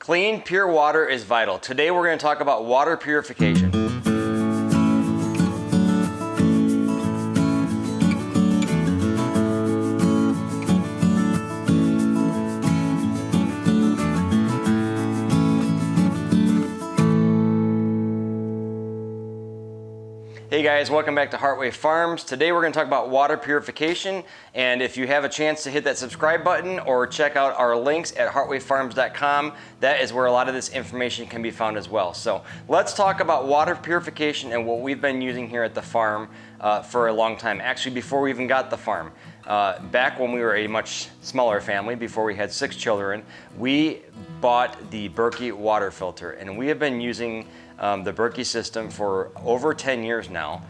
Clean, pure water is vital. Today we're going to talk about water purification. Hey guys, welcome back to Heartway Farms. Today we're going to talk about water purification, and if you have a chance to hit that subscribe button or check out our links at heartwayfarms.com, that is where a lot of this information can be found as well. So let's talk about water purification and what we've been using here at the farm for a long time. Actually, before we even got the farm. Back when we were a much smaller family, before we had 6 children, we bought the Berkey water filter, and we have been using the Berkey system for over 10 years now.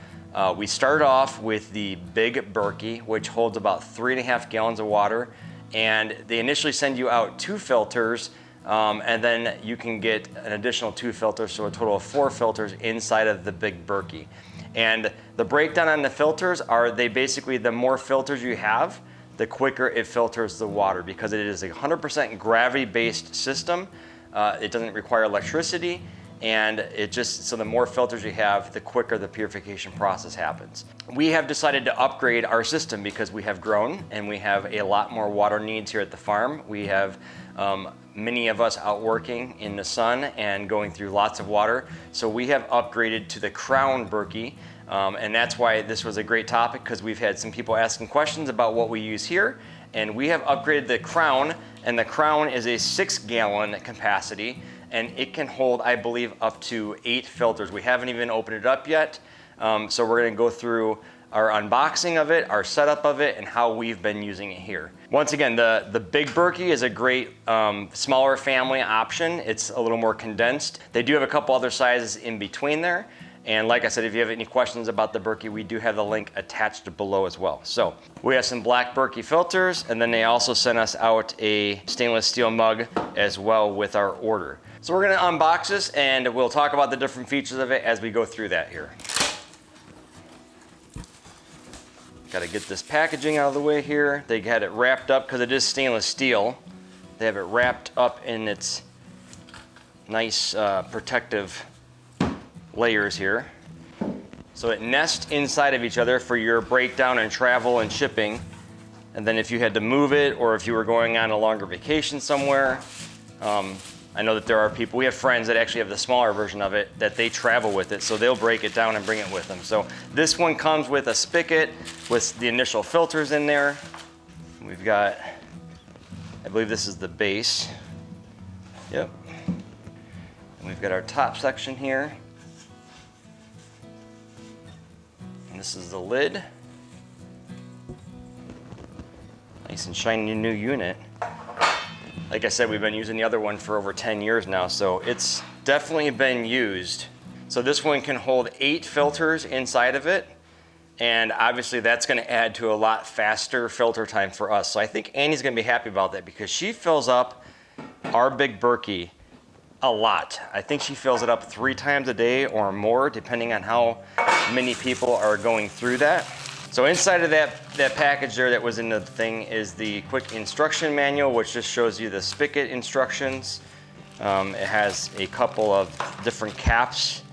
We started off with the big Berkey, which holds about 3.5 gallons of water, and they initially send you out 2 filters, and then you can get an additional 2 filters, so a total of 4 filters inside of the big Berkey. And the breakdown on the filters are the more filters you have, the quicker it filters the water, because it is a 100% gravity-based system. It doesn't require electricity, and so the more filters you have, the quicker the purification process happens. We have decided to upgrade our system because we have grown and we have a lot more water needs here at the farm. We have many of us out working in the sun and going through lots of water. So we have upgraded to the Crown Berkey, and that's why this was a great topic, because we've had some people asking questions about what we use here. And we have upgraded the Crown, and the Crown is a 6-gallon capacity, and it can hold, I believe, up to 8 filters. We haven't even opened it up yet, so we're gonna go through our unboxing of it, our setup of it, and how we've been using it here. Once again, the big Berkey is a great smaller family option. It's a little more condensed. They do have a couple other sizes in between there. And like I said, if you have any questions about the Berkey, we do have the link attached below as well. So we have some black Berkey filters, and then they also sent us out a stainless steel mug as well with our order. So we're gonna unbox this, and we'll talk about the different features of it as we go through that here. Gotta get this packaging out of the way here. They had it wrapped up, because it is stainless steel. They have it wrapped up in its nice protective layers here. So it nests inside of each other for your breakdown and travel and shipping. And then if you had to move it, or if you were going on a longer vacation somewhere, I know that there are people, we have friends that actually have the smaller version of it, that they travel with it, so they'll break it down and bring it with them. So this one comes with a spigot with the initial filters in there. We've got, I believe this is the base. Yep. And we've got our top section here. And this is the lid. Nice and shiny new unit. Like I said, we've been using the other one for over 10 years now, so it's definitely been used. So this one can hold 8 filters inside of it, and obviously that's gonna add to a lot faster filter time for us. So I think Annie's gonna be happy about that, because she fills up our big Berkey a lot. I think she fills it up 3 times a day or more, depending on how many people are going through that. So inside of that package there that was in the thing is the quick instruction manual, which just shows you the spigot instructions. It has a couple of different caps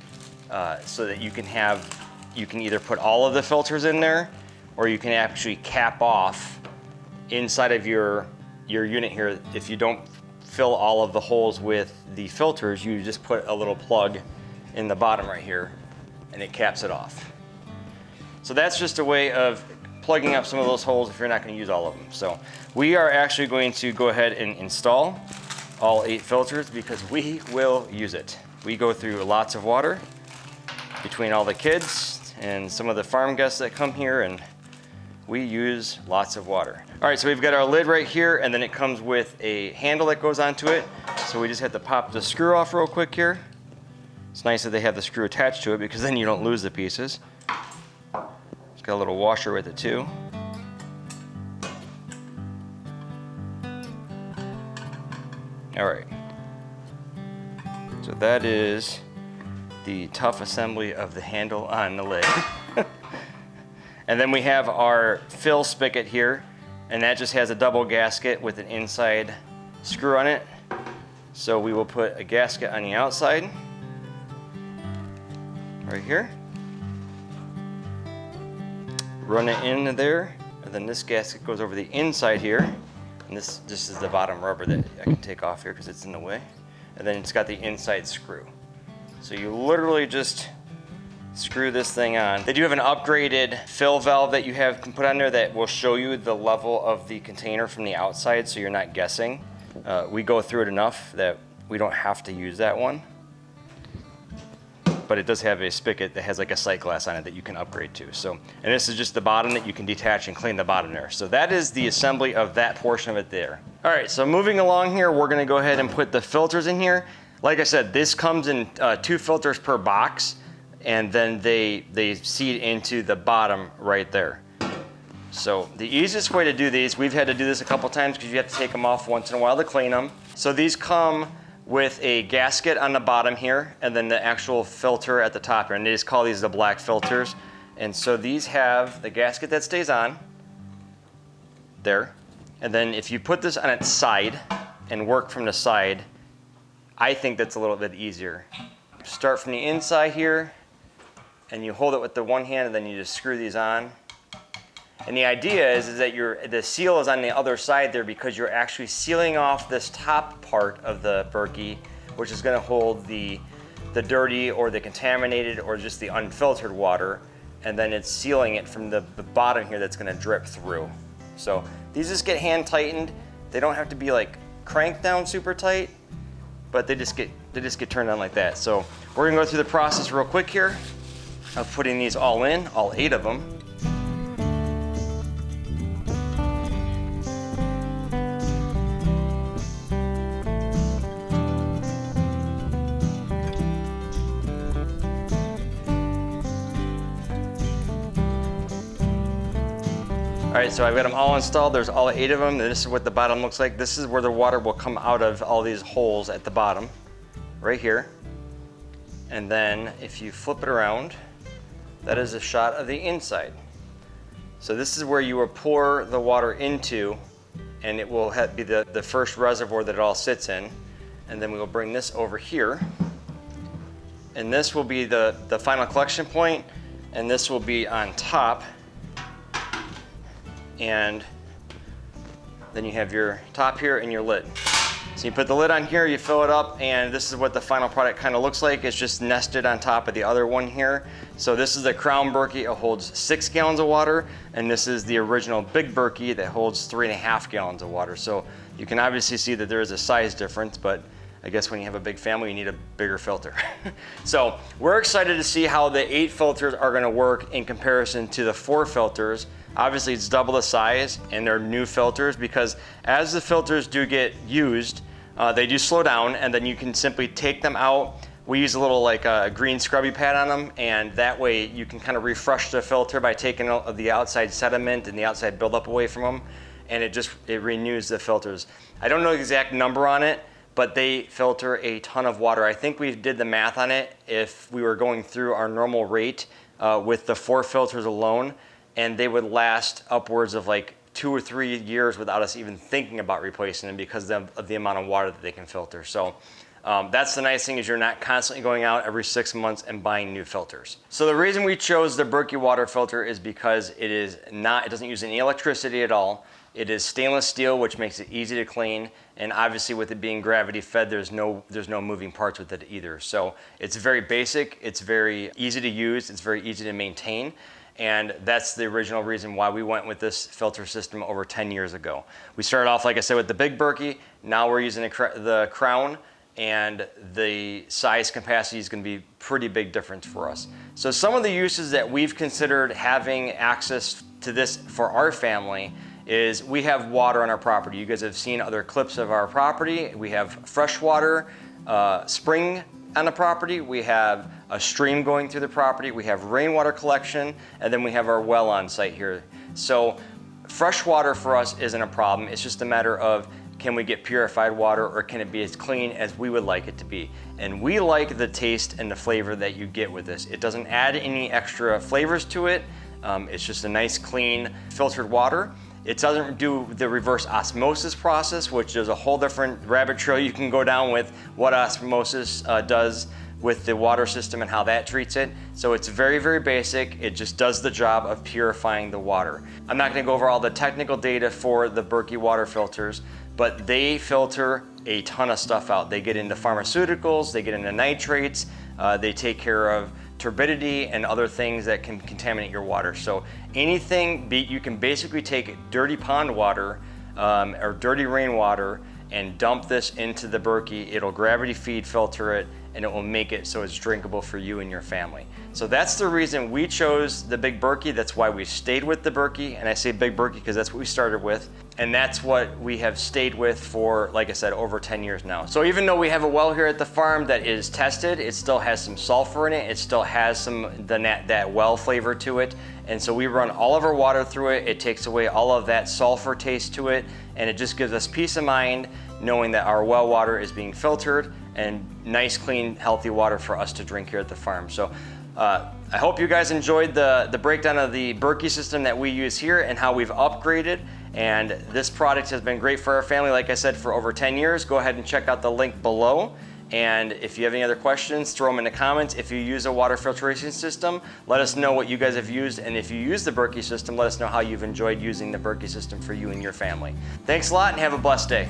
so that you can either put all of the filters in there, or you can actually cap off inside of your unit here. If you don't fill all of the holes with the filters, you just put a little plug in the bottom right here, and it caps it off. So that's just a way of plugging up some of those holes if you're not going to use all of them. So we are actually going to go ahead and install all 8 filters, because we will use it. We go through lots of water between all the kids and some of the farm guests that come here, and we use lots of water. All right, so we've got our lid right here, and then it comes with a handle that goes onto it. So we just have to pop the screw off real quick here. It's nice that they have the screw attached to it, because then you don't lose the pieces. It's got a little washer with it too. All right. So that is the tough assembly of the handle on the lid. And then we have our fill spigot here, and that just has a double gasket with an inside screw on it. So we will put a gasket on the outside, right here. Run it into there, and then this gasket goes over the inside here. And this is the bottom rubber that I can take off here because it's in the way. And then it's got the inside screw. So you literally just screw this thing on. They do have an upgraded fill valve that you can put on there that will show you the level of the container from the outside, so you're not guessing. We go through it enough that we don't have to use that one. But it does have a spigot that has like a sight glass on it that you can upgrade to. So, and this is just the bottom that you can detach and clean the bottom there. So that is the assembly of that portion of it there. All right, so moving along here, we're gonna go ahead and put the filters in here. Like I said, this comes in 2 filters per box, and then they seat into the bottom right there. So the easiest way to do these, we've had to do this a couple times because you have to take them off once in a while to clean them. So these come with a gasket on the bottom here, and then the actual filter at the top here. And they just call these the black filters. And so these have the gasket that stays on there. And then if you put this on its side and work from the side, I think that's a little bit easier. Start from the inside here, and you hold it with the one hand, and then you just screw these on. And the idea is that the seal is on the other side there because you're actually sealing off this top part of the Berkey, which is going to hold the dirty or the contaminated or just the unfiltered water, and then it's sealing it from the bottom here that's going to drip through. So these just get hand tightened. They don't have to be like cranked down super tight, but they just get turned on like that. So we're going to go through the process real quick here of putting these all in, all 8 of them. All right, so I've got them all installed. There's all 8 of them. This is what the bottom looks like. This is where the water will come out of all these holes at the bottom, right here. And then if you flip it around, that is a shot of the inside. So this is where you will pour the water into, and it will be the first reservoir that it all sits in. And then we will bring this over here. And this will be the final collection point, and this will be on top. And then you have your top here and your lid. So you put the lid on here, you fill it up, and this is what the final product kind of looks like. It's just nested on top of the other one here. So this is the Crown Berkey. It holds 6 gallons of water, and this is the original Big Berkey that holds 3.5 gallons of water. So you can obviously see that there is a size difference, but I guess when you have a big family, you need a bigger filter. So we're excited to see how the 8 filters are gonna work in comparison to the 4 filters. Obviously it's double the size, and they're new filters because as the filters do get used, they do slow down, and then you can simply take them out. We use a little like a green scrubby pad on them, and that way you can kind of refresh the filter by taking the outside sediment and the outside buildup away from them, and it renews the filters. I don't know the exact number on it, but they filter a ton of water. I think we did the math on it if we were going through our normal rate with the 4 filters alone, and they would last upwards of like 2 or 3 years without us even thinking about replacing them because of the amount of water that they can filter. So that's the nice thing, is you're not constantly going out every 6 months and buying new filters. So the reason we chose the Berkey water filter is because it doesn't use any electricity at all. It is stainless steel, which makes it easy to clean, and obviously with it being gravity fed, there's no moving parts with it either. So it's very basic, it's very easy to use, it's very easy to maintain. And that's the original reason why we went with this filter system over 10 years ago. We started off, like I said, with the Big Berkey. Now we're using the Crown, and the size capacity is going to be pretty big difference for us. So some of the uses that we've considered having access to this for our family is we have water on our property. You guys have seen other clips of our property. We have fresh water, spring on the property. We have a stream going through the property. We have rainwater collection, and then we have our well on site here. So fresh water for us isn't a problem. It's just a matter of, can we get purified water, or can it be as clean as we would like it to be? And we like the taste and the flavor that you get with this. It doesn't add any extra flavors to it. It's just a nice, clean, filtered water. It doesn't do the reverse osmosis process, which is a whole different rabbit trail you can go down with what osmosis does with the water system and how that treats it. So it's very, very basic. It just does the job of purifying the water. I'm not gonna go over all the technical data for the Berkey water filters, but they filter a ton of stuff out. They get into pharmaceuticals, they get into nitrates, they take care of turbidity and other things that can contaminate your water. So anything, you can basically take dirty pond water or dirty rainwater and dump this into the Berkey. It'll gravity feed filter it, and it will make it so it's drinkable for you and your family. So that's the reason we chose the Big Berkey. That's why we stayed with the Berkey. And I say Big Berkey because that's what we started with. And that's what we have stayed with for, like I said, over 10 years now. So even though we have a well here at the farm that is tested, it still has some sulfur in it. It still has that well flavor to it. And so we run all of our water through it. It takes away all of that sulfur taste to it. And it just gives us peace of mind knowing that our well water is being filtered and nice, clean, healthy water for us to drink here at the farm. So I hope you guys enjoyed the breakdown of the Berkey system that we use here and how we've upgraded. And this product has been great for our family, like I said, for over 10 years. Go ahead and check out the link below. And if you have any other questions, throw them in the comments. If you use a water filtration system, let us know what you guys have used. And if you use the Berkey system, let us know how you've enjoyed using the Berkey system for you and your family. Thanks a lot and have a blessed day.